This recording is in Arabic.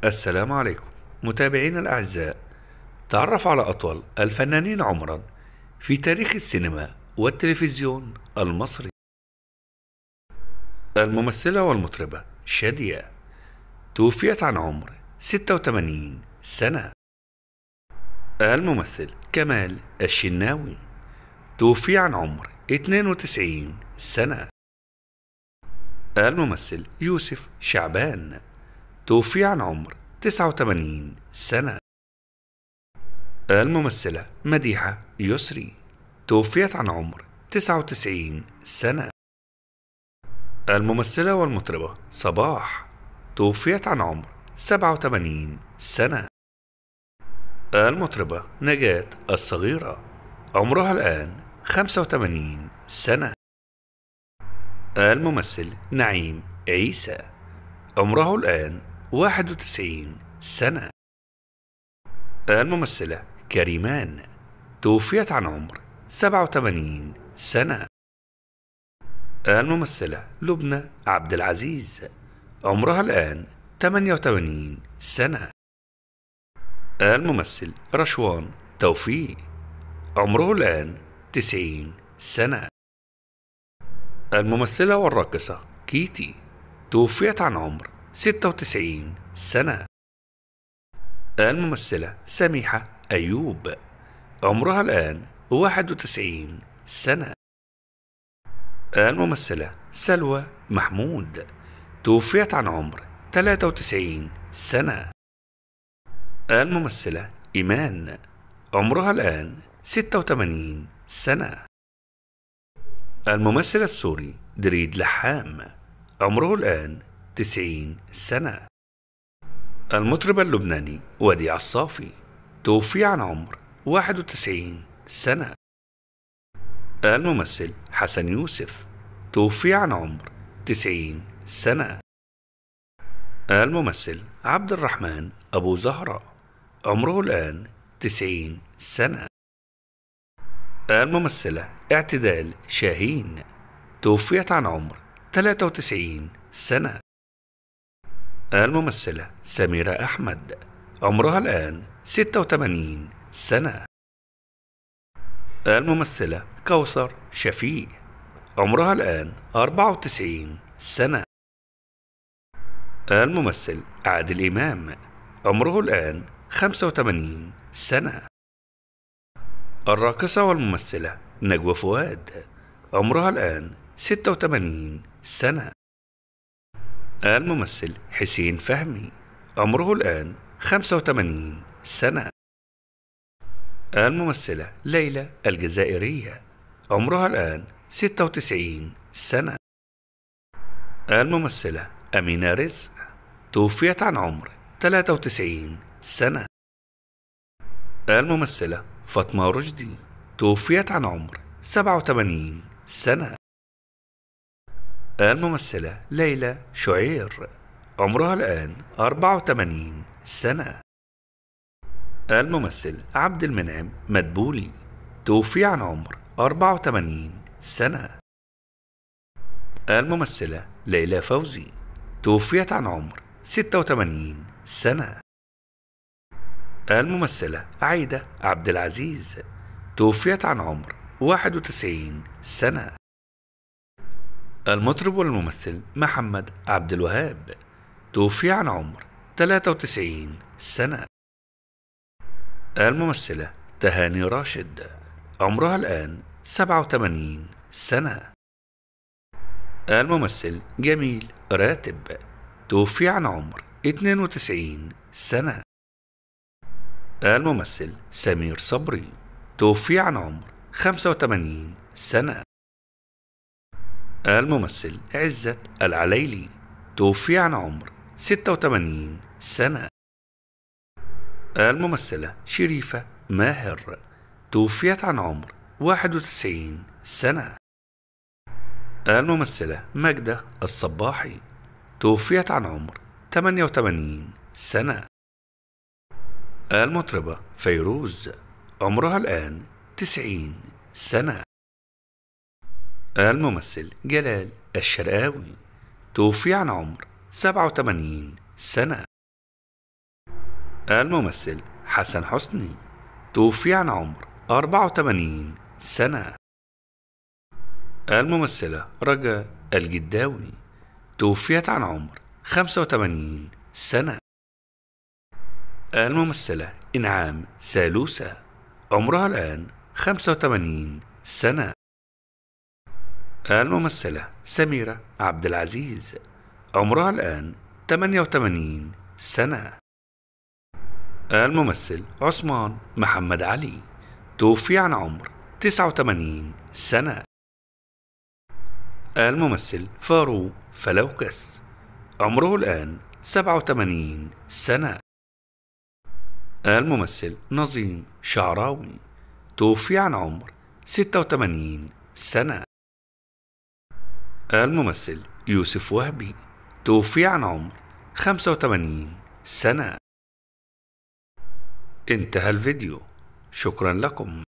السلام عليكم متابعينا الأعزاء. تعرف على أطول الفنانين عمرا في تاريخ السينما والتلفزيون المصري. الممثلة والمطربة شادية توفيت عن عمر 86 سنة. الممثل كمال الشناوي توفي عن عمر 92 سنة. الممثل يوسف شعبان توفي عن عمر 89 سنة. الممثلة مديحة يسري توفيت عن عمر 99 سنة. الممثلة والمطربة صباح توفيت عن عمر 87 سنة. المطربة نجاة الصغيرة عمرها الآن 85 سنة. الممثل نعيم عيسى عمره الآن 91 سنة. الممثلة كريمان توفيت عن عمر 87 سنة. الممثلة لبنى عبد العزيز عمرها الآن 88 سنة. الممثل رشوان توفيق عمره الآن 90 سنة. الممثلة والراقصة كيتي توفيت عن عمر 96 سنة. الممثلة سميحة أيوب عمرها الآن 91 سنة. الممثلة سلوى محمود توفيت عن عمر 93 سنة. الممثلة إيمان عمرها الآن 86 سنة. الممثل السوري دريد لحام عمره الآن 90 سنة. المطرب اللبناني وديع الصافي توفي عن عمر 91 سنة. الممثل حسن يوسف توفي عن عمر 90 سنة. الممثل عبد الرحمن أبو زهرة عمره الآن 90 سنة. الممثلة اعتدال شاهين توفيت عن عمر 93 سنة. الممثلة سميرة أحمد عمرها الآن 86 سنة. الممثلة كوثر شفيق عمرها الآن 94 سنة. الممثل عادل إمام عمره الآن 85 سنة. الراقصة والممثلة نجوى فؤاد عمرها الآن 86 سنة. الممثل حسين فهمي عمره الآن 85 سنة. الممثلة ليلى الجزائرية عمرها الآن 96 سنة. الممثلة أمينة رزق توفيت عن عمر 93 سنة. الممثلة فاطمة رشدي توفيت عن عمر 87 سنة. الممثلة ليلى شعير عمرها الآن 84 سنة. الممثل عبد المنعم مدبولي توفي عن عمر 84 سنة. الممثلة ليلى فوزي توفيت عن عمر 86 سنة. الممثلة عايدة عبد العزيز توفيت عن عمر 91 سنة. المطرب والممثل محمد عبد الوهاب توفي عن عمر 93 سنة. الممثلة تهاني راشد عمرها الآن 87 سنة. الممثل جميل راتب توفي عن عمر 92 سنة. الممثل سمير صبري توفي عن عمر 85 سنة. الممثل عزت العليلي توفي عن عمر 86 سنة. الممثلة شريفة ماهر توفيت عن عمر 91 سنة. الممثلة ماجدة الصباحي توفيت عن عمر 88 سنة. المطربة فيروز عمرها الآن 90 سنة. الممثل جلال الشرقاوي توفي عن عمر 87 سنة. الممثل حسن حسني توفي عن عمر 84 سنة. الممثلة رجاء الجداوي توفيت عن عمر 85 سنة. الممثلة إنعام سالوسة عمرها الآن 85 سنة. الممثلة سميرة عبد العزيز عمرها الآن 88 سنة. الممثل عثمان محمد علي توفي عن عمر 89 سنة. الممثل فاروق فلوكس عمره الآن 87 سنة. الممثل نظيم شعراوي توفي عن عمر 86 سنة. الممثل يوسف وهبي توفي عن عمر 85 سنة. انتهى الفيديو. شكرا لكم.